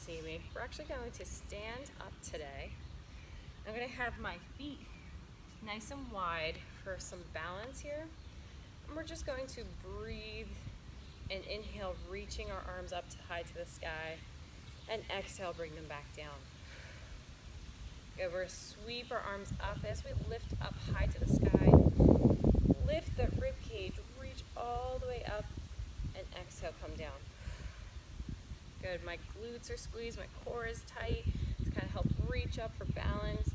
see me. We're actually going to stand up today. I'm going to have my feet nice and wide for some balance here. And we're just going to breathe and inhale, reaching our arms up to high to the sky, and exhale, bring them back down. Good, we're going to sweep our arms up as we lift up high to the sky. Lift the rib cage, reach all the way up, and exhale, come down. Good, my glutes are squeezed, my core is tight. It's kind of help reach up for balance.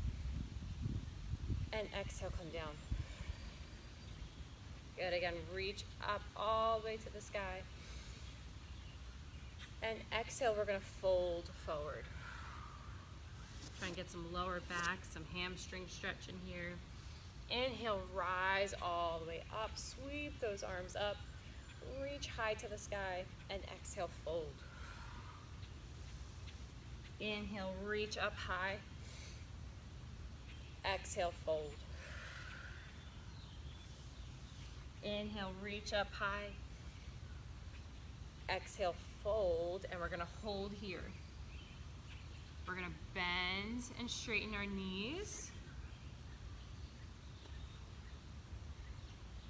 And exhale, come down. Good, again, reach up all the way to the sky. And exhale, we're gonna fold forward. Try and get some lower back, some hamstring stretch in here. Inhale, rise all the way up. Sweep those arms up. Reach high to the sky. And exhale, fold. Inhale, reach up high. Exhale, fold. Inhale, reach up high. Exhale, fold, and we're gonna hold here. We're gonna bend and straighten our knees.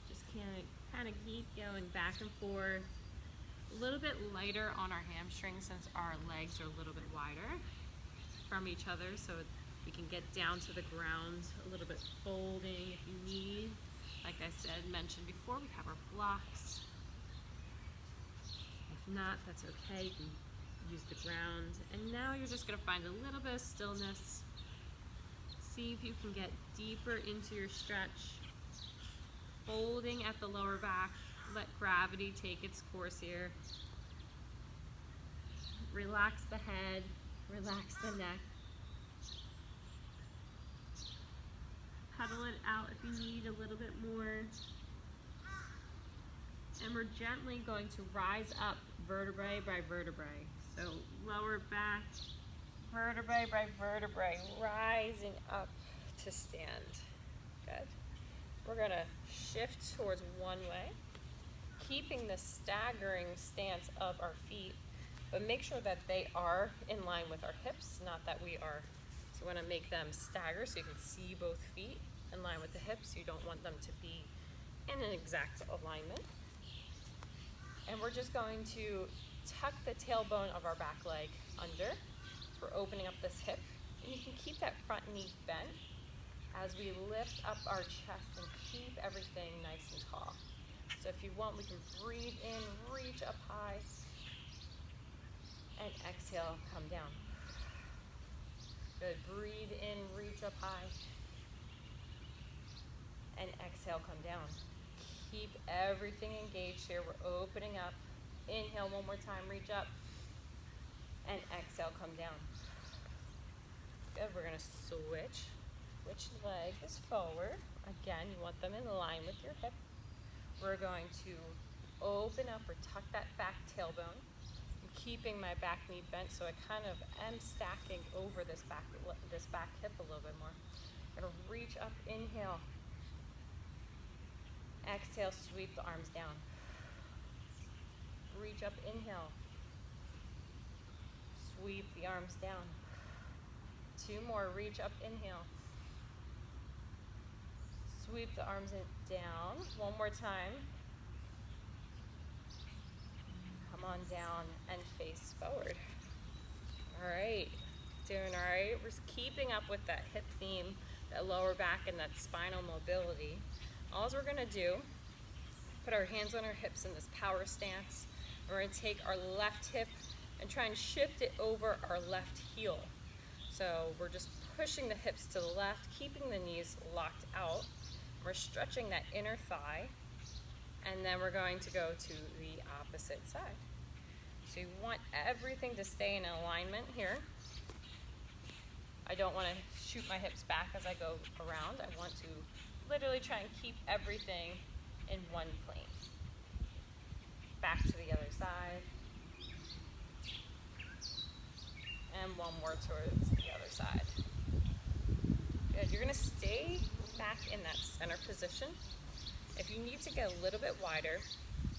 Just kind of keep going back and forth. A little bit lighter on our hamstrings since our legs are a little bit wider from each other, so we can get down to the ground a little bit, folding if you need. Like I said, mentioned before, we have our blocks. If not, that's okay. You can use the ground. And now you're just gonna find a little bit of stillness. See if you can get deeper into your stretch. Folding at the lower back. Let gravity take its course here. Relax the head, relax the neck. Pedal it out if you need a little bit more. And we're gently going to rise up vertebrae by vertebrae. So lower back, vertebrae by vertebrae, rising up to stand. Good. We're gonna shift towards one way, keeping the staggering stance of our feet, but make sure that they are in line with our hips, not that we are. So you wanna make them stagger so you can see both feet in line with the hips. You don't want them to be in an exact alignment. And we're just going to tuck the tailbone of our back leg under. So we're opening up this hip. And you can keep that front knee bent as we lift up our chest and keep everything nice and tall. So if you want, we can breathe in, reach up high, and exhale, come down. Good, breathe in, reach up high, and exhale, come down. Keep everything engaged here. We're opening up. Inhale one more time, reach up, and exhale, come down. Good, we're gonna switch. Which leg is forward? Again, you want them in line with your hip. We're going to open up or tuck that back tailbone. I'm keeping my back knee bent, so I kind of am stacking over this back hip a little bit more. I'm gonna reach up, inhale. Exhale, sweep the arms down. Reach up, inhale. Sweep the arms down. Two more, reach up, inhale. Sweep the arms down. One more time. Come on down and face forward. All right, doing all right. We're keeping up with that hip theme, that lower back and that spinal mobility. All we're gonna do, put our hands on our hips in this power stance. We're gonna take our left hip and try and shift it over our left heel. So we're just pushing the hips to the left, keeping the knees locked out. We're stretching that inner thigh, and then we're going to go to the opposite side. So you want everything to stay in alignment here. I don't want to shoot my hips back as I go around. I want to literally try and keep everything in one plane. Back to the other side. And one more towards the other side. Good, you're gonna stay back in that center position. If you need to get a little bit wider,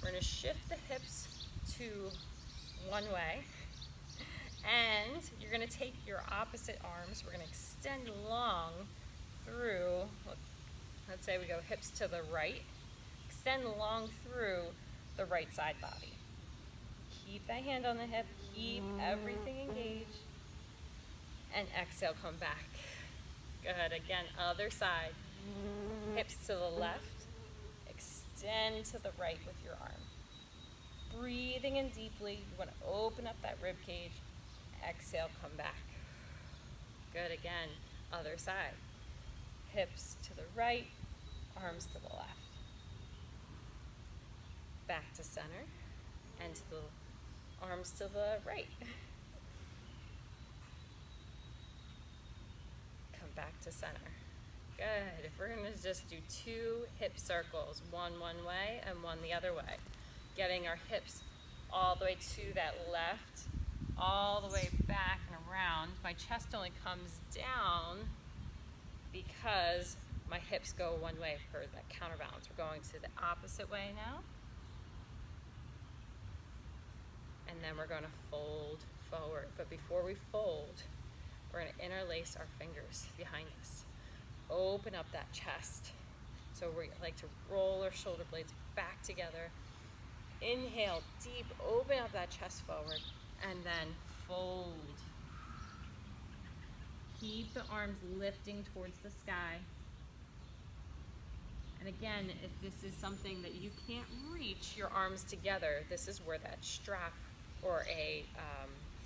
we're gonna shift the hips to one way And you're gonna take your opposite arms, we're gonna extend long through, let's say we go hips to the right, extend long through the right side body. Keep that hand on the hip, keep everything engaged, and exhale, come back. Good, again, other side. Hips to the left, extend to the right with your arm. Breathing in deeply, you wanna open up that rib cage. Exhale, come back. Good, again, other side. Hips to the right, arms to the left. Back to center, and to the arms to the right. Come back to center. Good. We're gonna just do 2 hip circles, one way and one the other way. Getting our hips all the way to that left, all the way back and around. My chest only comes down because my hips go one way for that counterbalance. We're going to the opposite way now. And then we're gonna fold forward. But before we fold, we're gonna interlace our fingers behind us. Open up that chest. So we like to roll our shoulder blades back together. Inhale, deep, open up that chest forward, and then fold. Keep the arms lifting towards the sky. And again, if this is something that you can't reach your arms together, this is where that strap or a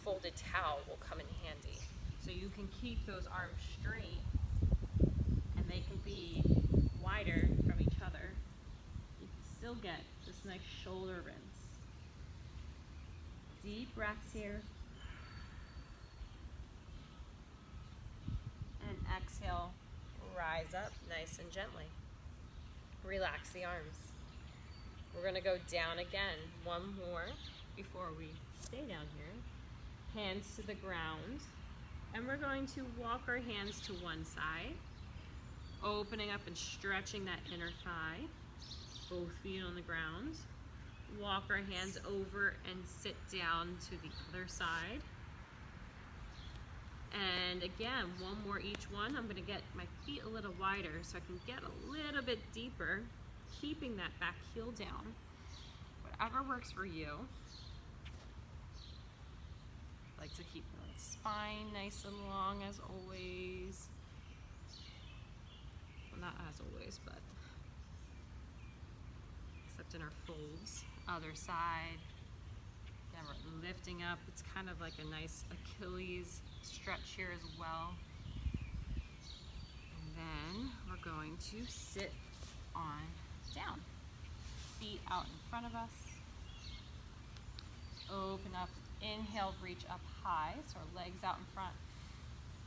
folded towel will come in handy. So you can keep those arms straight and they can be wider from each other. You can still get this nice shoulder rinse. Deep breaths here. And exhale, rise up nice and gently. Relax the arms. We're gonna go down again. One more before we stay down here. Hands to the ground. And we're going to walk our hands to one side, opening up and stretching that inner thigh. Both feet on the ground. Walk our hands over and sit down to the other side. And again, one more each one. I'm gonna get my feet a little wider so I can get a little bit deeper, keeping that back heel down. Whatever works for you. I like to keep the spine nice and long as always. Well, not as always, but except in our folds. Other side. Then we're lifting up. It's kind of like a nice Achilles stretch here as well. And then we're going to sit on down. Feet out in front of us. Open up. Inhale, reach up high. So our legs out in front.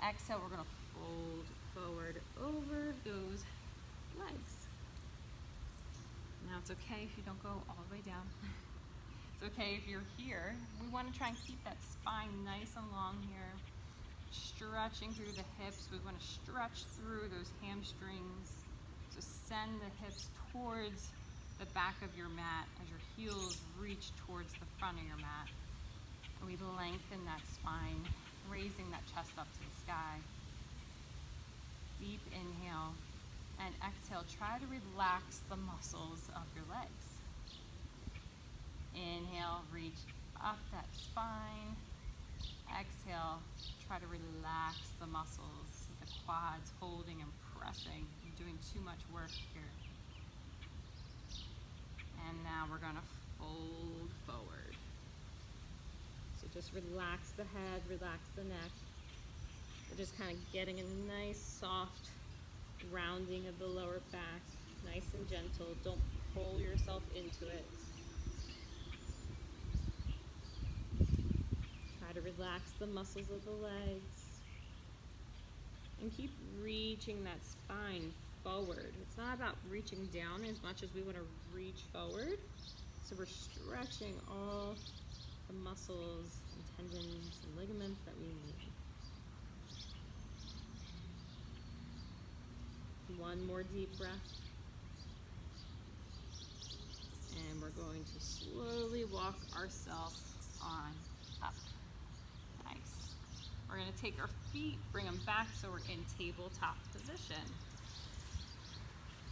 Exhale, we're going to fold forward over those legs. Now it's okay if you don't go all the way down. It's okay if you're here. We want to try and keep that spine nice and long here. Stretching through the hips. We want to stretch through those hamstrings. So send the hips towards the back of your mat as your heels reach towards the front of your mat. And we lengthen that spine, raising that chest up to the sky. Deep inhale. And exhale, try to relax the muscles of your legs. Inhale, reach up that spine. Exhale, try to relax the muscles, the quads holding and pressing. You're doing too much work here. And now we're gonna fold forward. So just relax the head, relax the neck. We're just kind of getting a nice soft rounding of the lower back, nice and gentle. Don't pull yourself into it. Try to relax the muscles of the legs. And keep reaching that spine forward. It's not about reaching down as much as we want to reach forward. So we're stretching all the muscles and tendons and ligaments that we need. One more deep breath. And we're going to slowly walk ourselves on up. Nice. gonna take our feet, bring them back so we're in tabletop position.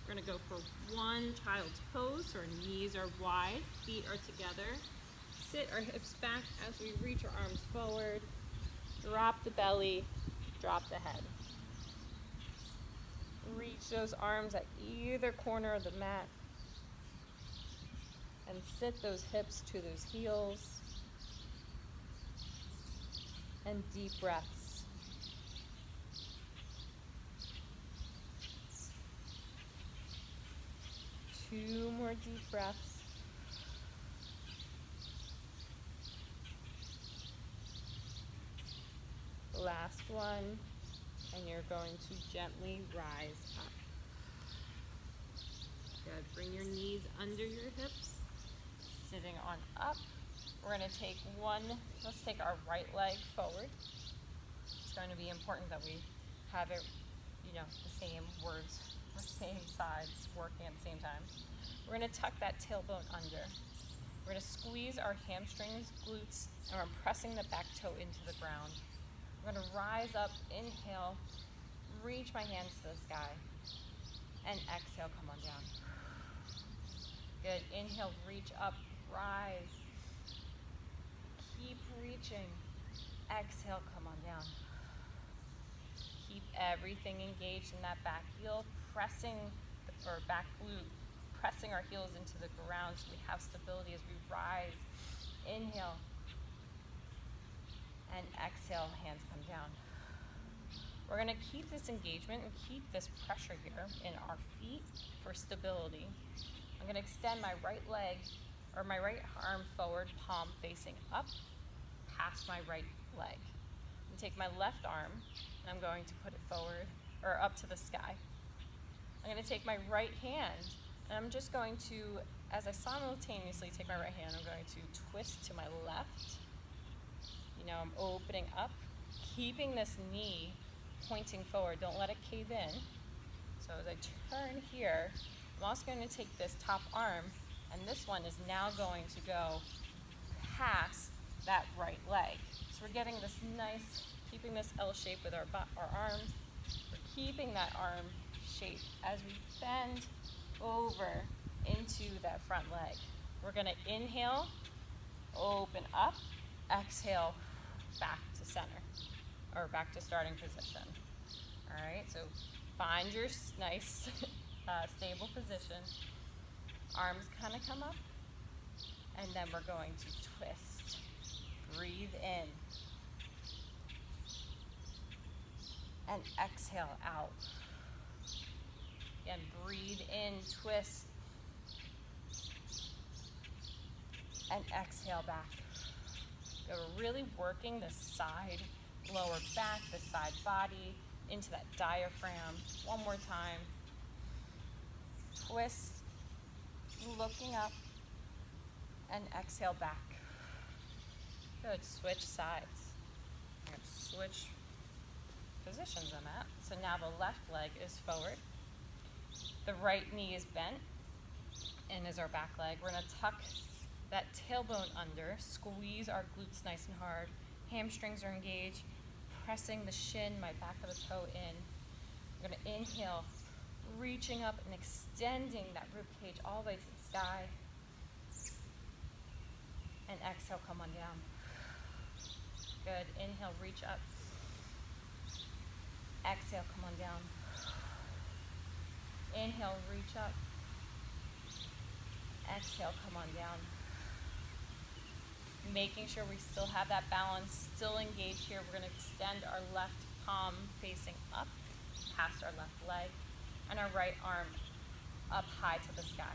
We're gonna go for one child's pose, so our knees are wide, feet are together. Sit our hips back as we reach our arms forward. Drop the belly, drop the head. Reach those arms at either corner of the mat. And sit those hips to those heels. And deep breaths. Two more deep breaths. Last one, and you're going to gently rise up. Good. Bring your knees under your hips, sitting on up. We're going to take let's take our right leg forward. It's going to be important that we have it, the same words or same sides working at the same time. We're going to tuck that tailbone under. We're going to squeeze our hamstrings, glutes, and we're pressing the back toe into the ground. I'm going to rise up, inhale, reach my hands to the sky, and exhale, come on down. Good, inhale, reach up, rise. Keep reaching. Exhale, come on down. Keep everything engaged in that back heel, back glute, pressing our heels into the ground so we have stability as we rise. Inhale. And exhale, hands come down. We're going to keep this engagement and keep this pressure here in our feet for stability. I'm going to extend my right leg or my right arm forward, palm facing up, past my right leg. I'm going to take my left arm and I'm going to put it forward or up to the sky. I'm going to take my right hand and I'm just going to, as I simultaneously take my right hand, I'm going to twist to my left. I'm opening up, keeping this knee pointing forward. Don't let it cave in. So as I turn here, I'm also going to take this top arm, and this one is now going to go past that right leg. So we're getting this nice, keeping this L shape with our arms. We're keeping that arm shape as we bend over into that front leg. We're going to inhale, open up, exhale, back to center, or back to starting position. All right, so find your nice, stable position. Arms kind of come up, and then we're going to twist. Breathe in. And exhale out. Again, breathe in, twist. And exhale back. We're really working the side, lower back, the side body, into that diaphragm. One more time. Twist, looking up, and exhale back. Good, switch sides. I'm going to switch positions I'm at. So now the left leg is forward. The right knee is bent, and is our back leg. We're going to tuck that tailbone under, squeeze our glutes nice and hard. Hamstrings are engaged, pressing the shin, my back of the toe in. I'm going to inhale, reaching up and extending that rib cage all the way to the sky. And exhale, come on down. Good, inhale, reach up. Exhale, come on down. Inhale, reach up. Exhale, come on down. Making sure we still have that balance, still engaged here. We're going to extend our left palm facing up, past our left leg, and our right arm up high to the sky.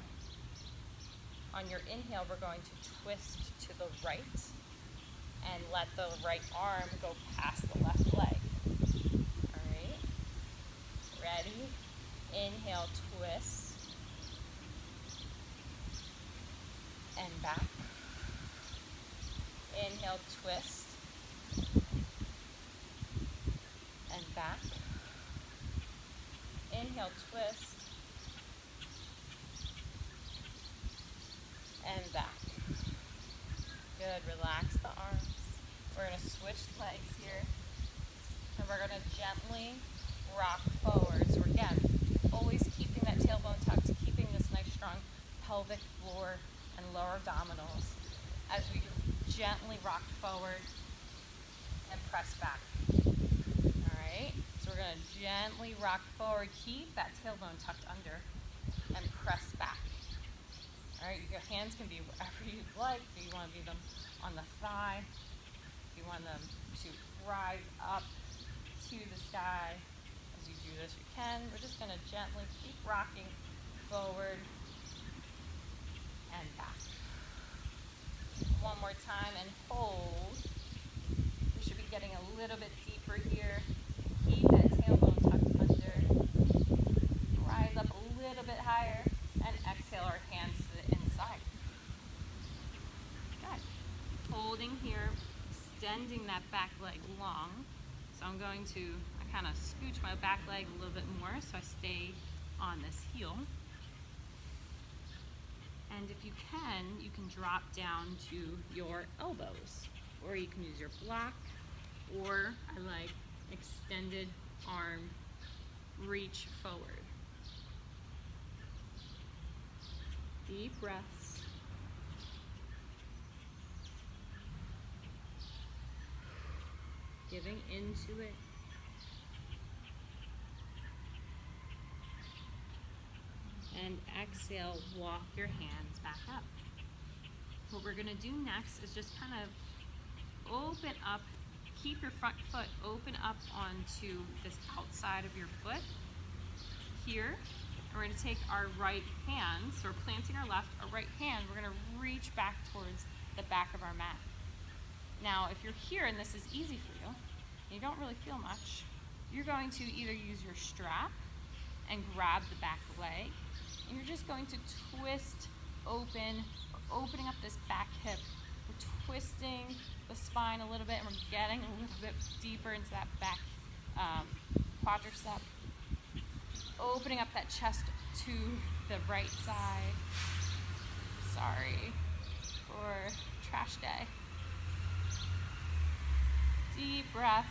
On your inhale, we're going to twist to the right and let the right arm go past the left leg. All right, ready? Inhale, twist, and back. Inhale, twist, and back. Inhale, twist, and back. Good, relax the arms. We're going to switch legs here. And we're gonna gently rock forward. So again, always keeping that tailbone tucked, keeping this nice strong pelvic floor and lower abdominals as we gently rock forward and press back. All right, so we're gonna gently rock forward, keep that tailbone tucked under, and press back. All right, your hands can be wherever you'd like. Do you want to be them on the thigh? Do you want them to rise up to the sky? As you do this, you can. We're just going to gently keep rocking forward and back. One more time and hold. We should be getting a little bit deeper here. Keep that tailbone tucked under. Rise up a little bit higher and exhale our hands to the inside. Good. Holding here, extending that back leg long. So I'm going to kind of scooch my back leg a little bit more so I stay on this heel. And if you can drop down to your elbows, or you can use your block, or I like extended arm reach forward. Deep breaths. Giving into it. And exhale, walk your hands back up. What we're gonna do next is just kind of open up, keep your front foot open up onto this outside of your foot here. And we're gonna take our right hand, so we're planting our left, our right hand, we're gonna reach back towards the back of our mat. Now, if you're here and this is easy for you, and you don't really feel much, you're going to either use your strap and grab the back leg, and you're just going to twist open, or opening up this back hip. We're twisting the spine a little bit, and we're getting a little bit deeper into that back quadricep. Opening up that chest to the right side. Sorry for trash day. Deep breath.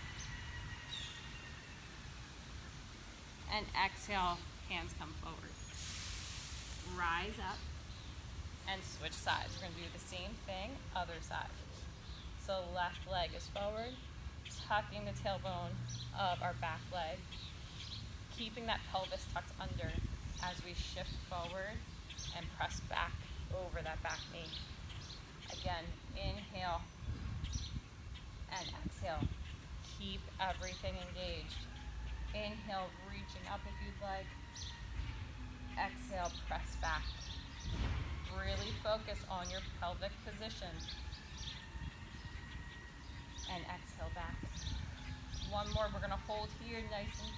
And exhale, hands come forward. Rise up and switch sides. We're gonna do the same thing, other side. So left leg is forward, tucking the tailbone of our back leg, keeping that pelvis tucked under as we shift forward and press back over that back knee. Again, inhale and exhale. Keep everything engaged. Inhale, reaching up if you'd like. Exhale, press back. Really focus on your pelvic position. And exhale back. One more, we're gonna hold here nice and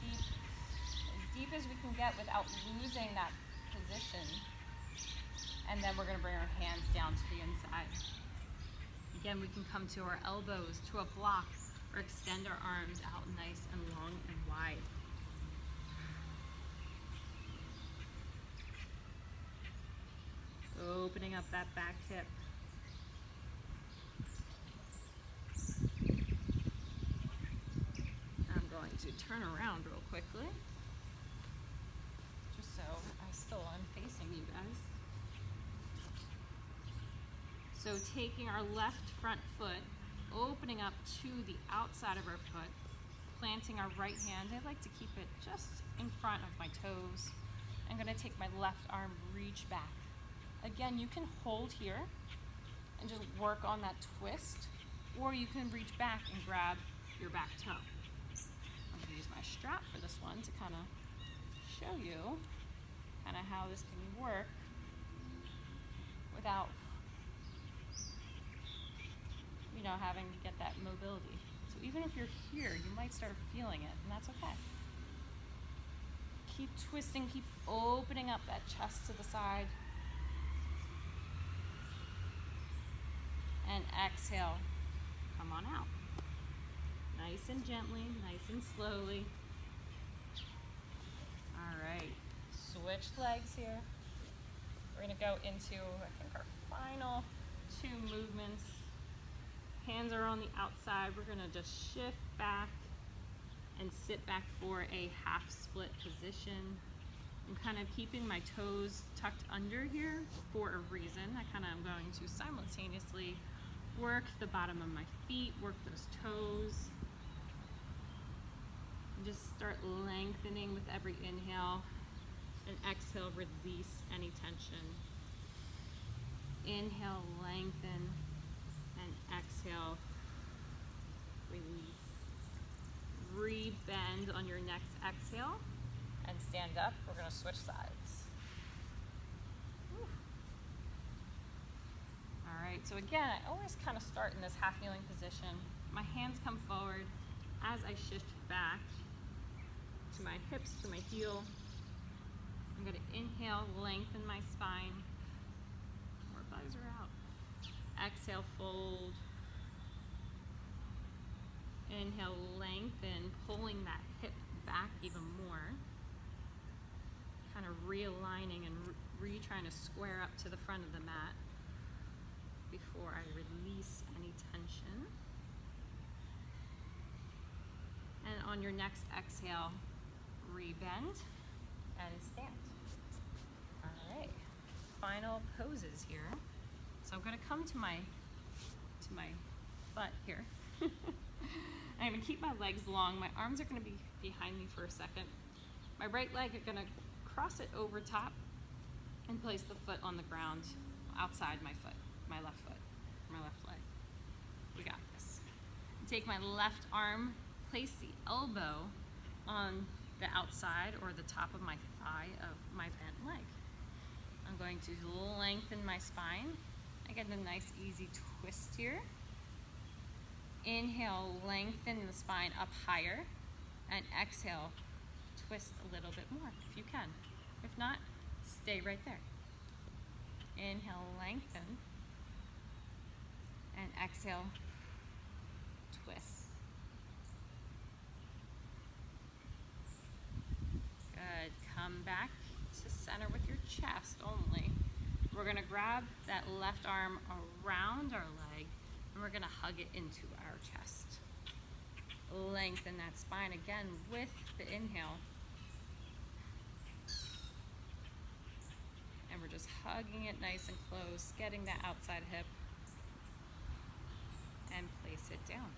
deep as we can get without losing that position. And then we're gonna bring our hands down to the inside. Again, we can come to our elbows, to a block, or extend our arms out nice and long and wide. Opening up that back hip. I'm going to turn around real quickly, just so I still am facing you guys. So taking our left front foot, opening up to the outside of our foot, planting our right hand. I like to keep it just in front of my toes. I'm gonna take my left arm, reach back. Again, you can hold here and just work on that twist, or you can reach back and grab your back toe. I'm gonna use my strap for this one to kind of show you kind of how this can work without, you know, having to get that mobility. So even if you're here, you might start feeling it, and that's okay. Keep twisting, keep opening up that chest to the side. And exhale, come on out. Nice and gently, nice and slowly. All right, switch legs here. We're gonna go into, I think, our final 2 movements. Hands are on the outside. We're gonna just shift back and sit back for a half split position. I'm kind of keeping my toes tucked under here for a reason. I kind of am going to simultaneously work the bottom of my feet, work those toes, and just start lengthening with every inhale, and exhale, release any tension. Inhale, lengthen, and exhale, release. Re-bend on your next exhale and stand up. We're going to switch sides. Whew. All right, so again, I always kind of start in this half kneeling position. My hands come forward as I shift back to my hips, to my heel. I'm going to inhale, lengthen my spine. More visor out. Exhale, fold. Inhale, lengthen, pulling that hip back even more. Kind of realigning and trying to square up to the front of the mat before I release any tension. And on your next exhale, re-bend and stand. All right, final poses here. So I'm going to come to my butt here. I'm going to keep my legs long. My arms are going to be behind me for a second. My right leg is going to cross it over top and place the foot on the ground outside my foot, my left leg. We got this. Take my left arm, place the elbow on the outside or the top of my thigh of my bent leg. I'm going to lengthen my spine. I get a nice easy twist here. Inhale, lengthen the spine up higher, and exhale, twist a little bit more if you can. If not, stay right there. Inhale, lengthen, and exhale, twist. Good. Come back to center with your chest only. We're going to grab that left arm around our leg, and we're going to hug it into our chest. Lengthen that spine again with the inhale. And we're just hugging it nice and close, getting that outside hip, and place it down.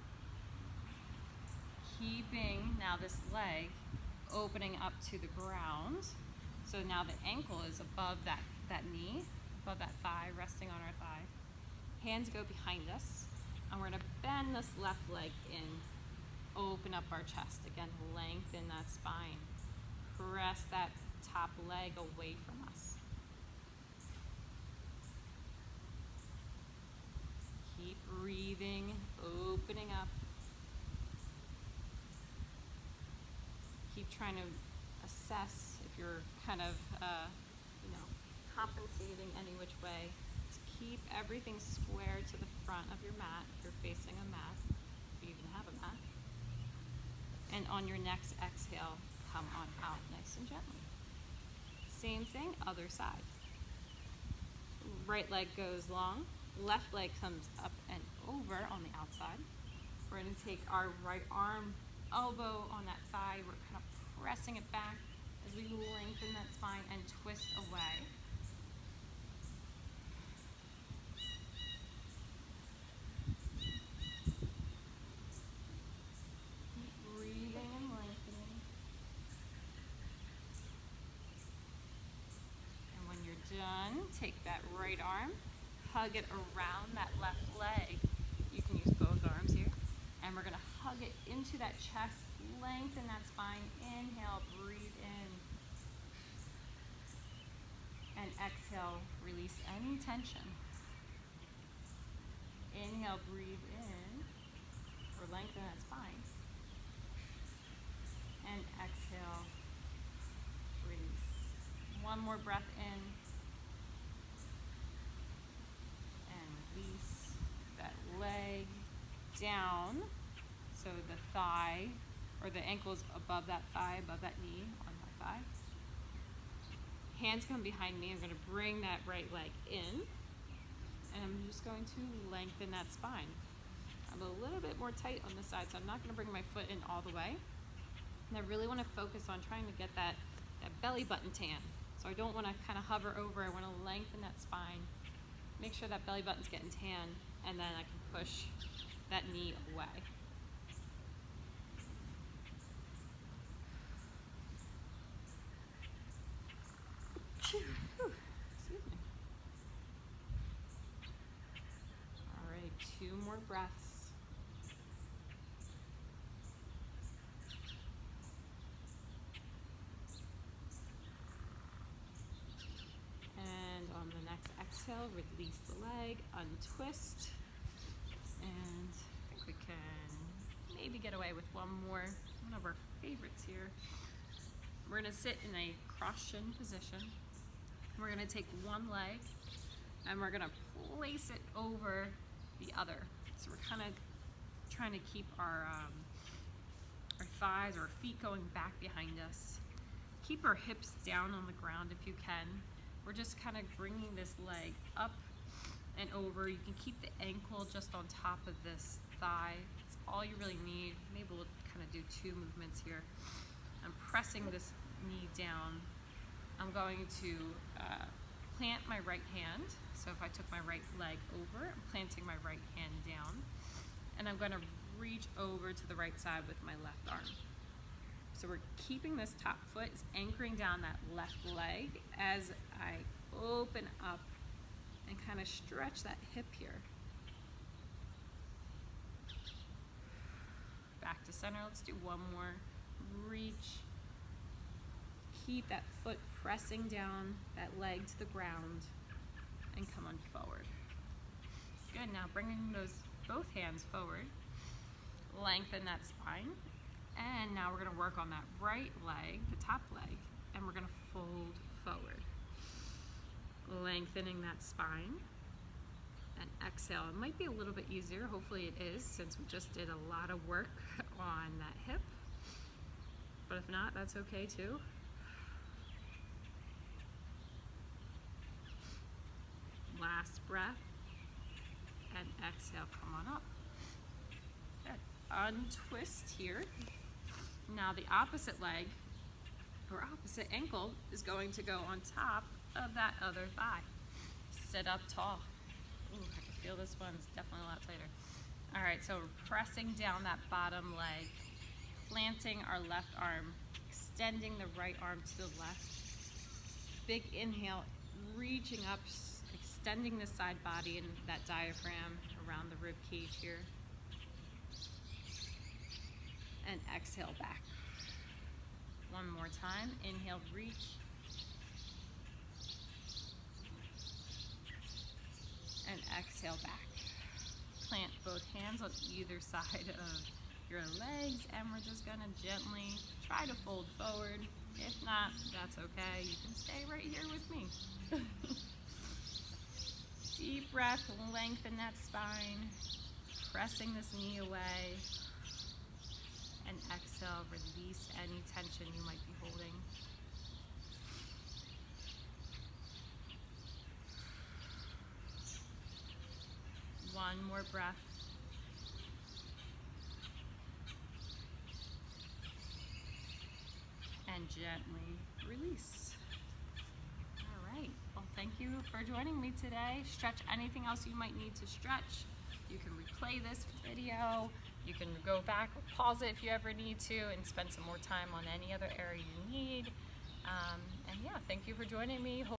Keeping now this leg opening up to the ground. So now the ankle is above that knee, above that thigh, resting on our thigh. Hands go behind us, and we're going to bend this left leg in, open up our chest. Again, lengthen that spine. Press that top leg away from us. Keep breathing, opening up. Keep trying to assess if you're kind of, compensating any which way to keep everything square to the front of your mat if you're facing a mat, if you even have a mat. And on your next exhale, come on out nice and gently. Same thing, other side. Right leg goes long, left leg comes up and over on the outside. We're going to take our right arm, elbow on that thigh. We're kind of pressing it back as we lengthen that spine and twist away. Keep breathing and lengthening. And when you're done, take that right arm, hug it around that left leg. You can use both arms here. And we're going to hug it into that chest, lengthen that spine. Inhale, breathe in. And exhale, release any tension. Inhale, breathe in, or lengthen that spine. And exhale, release. One more breath in. And release that leg down. So the thigh, or the ankle is above that thigh, above that knee, on that thigh. Hands come behind me. I'm going to bring that right leg in. And I'm just going to lengthen that spine. I'm a little bit more tight on this side, so I'm not going to bring my foot in all the way. And I really want to focus on trying to get that belly button tan. So I don't want to kind of hover over, I want to lengthen that spine, make sure that belly button's getting tan, and then I can push that knee away. Excuse me. All right, 2 more breaths. And on the next exhale, release the leg, untwist, and I think we can maybe get away with one of our favorites here. We're gonna sit in a cross shin position. We're gonna take one leg and we're gonna place it over the other. So we're kind of trying to keep our thighs or our feet going back behind us. Keep our hips down on the ground if you can. We're just kind of bringing this leg up and over. You can keep the ankle just on top of this thigh. It's all you really need. Maybe we'll kind of do 2 movements here. I'm pressing this knee down. I'm going to plant my right hand. So if I took my right leg over, I'm planting my right hand down. And I'm going to reach over to the right side with my left arm. So we're keeping this top foot is anchoring down that left leg as I open up and kind of stretch that hip here. Back to center, let's do one more. Reach. Keep that foot pressing down that leg to the ground and come on forward. Good, now bringing both hands forward. Lengthen that spine. And now we're gonna work on that right leg, the top leg, and we're gonna fold forward. Lengthening that spine. And exhale. It might be a little bit easier, hopefully it is, since we just did a lot of work on that hip. But if not, that's okay too. Last breath. And exhale, come on up. Good. Untwist here. Now the opposite leg, or opposite ankle, is going to go on top of that other thigh. Sit up tall. Ooh, I can feel this one's definitely a lot tighter. All right, so we're pressing down that bottom leg, planting our left arm, extending the right arm to the left. Big inhale, reaching up, extending the side body and that diaphragm around the rib cage here. And exhale back. One more time. Inhale, reach. And exhale back. Plant both hands on either side of your legs, and we're just gonna gently try to fold forward. If not, that's okay. You can stay right here with me. Deep breath, lengthen that spine, pressing this knee away. And exhale, release any tension you might be holding. One more breath. And gently release. All right, well, thank you for joining me today. Stretch anything else you might need to stretch. You can replay this video. You can go back or pause it if you ever need to and spend some more time on any other area you need. And yeah, thank you for joining me.